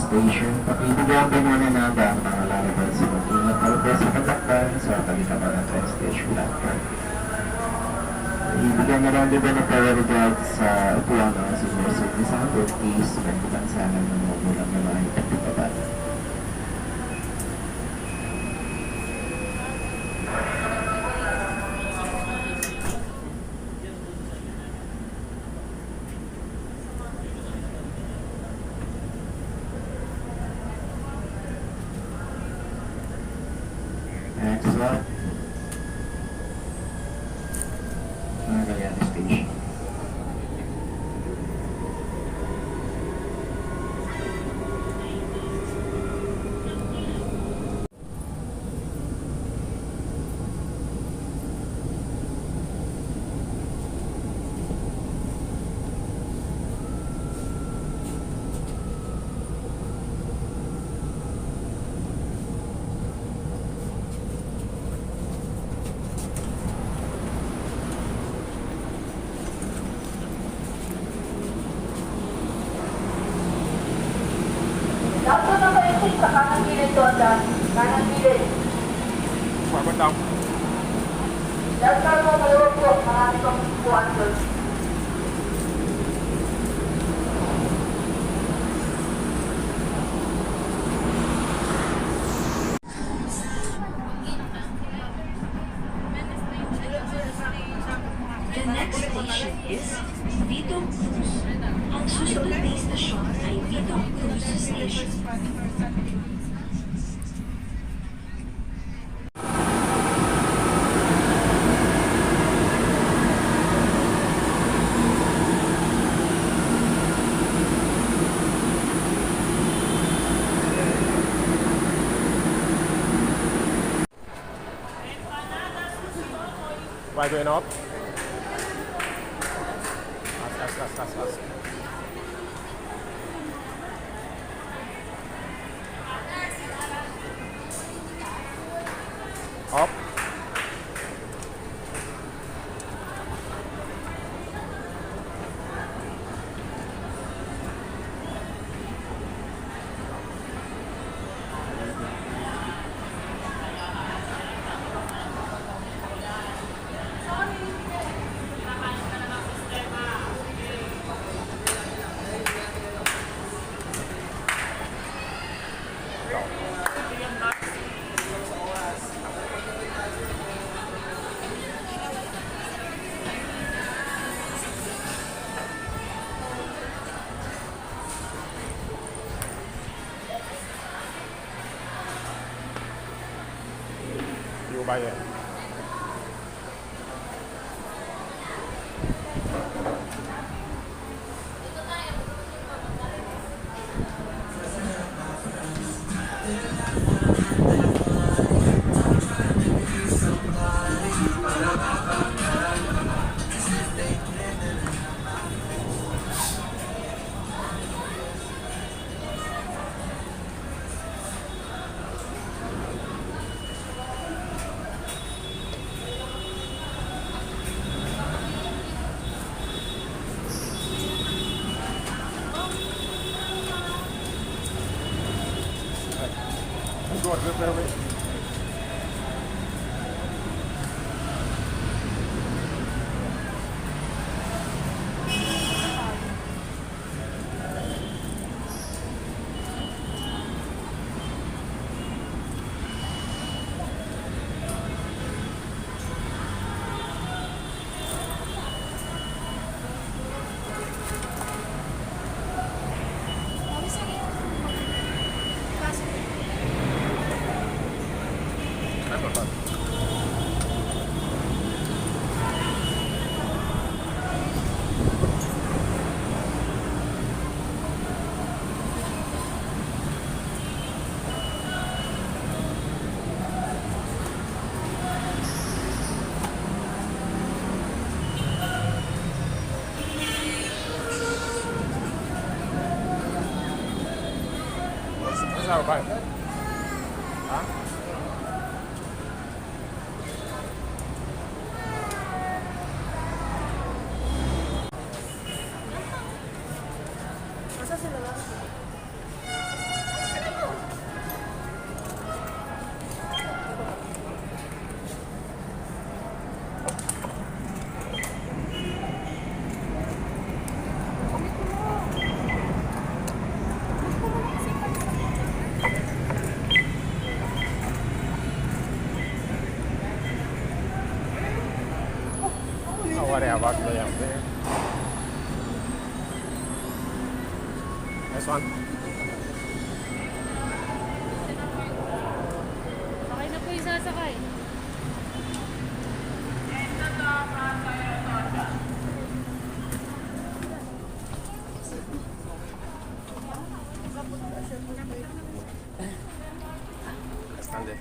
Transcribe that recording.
station. Pakibigyan din muna natin ang mga lalabas sa mag-ingat kalabas sa katakpan sa kalitapan ng train station platform. Ibigyan na lang din ng prioridad sa upuan ng senior citizen or case ng bansanan ng mga mulang na mga ipagpapabala. Next up, Magallanes Station. Dapat na pa-exit sa kanang gilid to, Adan. Kanang gilid. Forward down. Dapat mo maluwag po, marami kang buwan doon. The next station is Vito Cruz. Ang susunod na istasyon ay Vito Cruz Station. Right going up. Fast. Up. You by it. Go on, just bear with me. Sao vậy? Hả? Masa sila lang? worry about the Next one. Sakay na po yung sasakay. Stand there.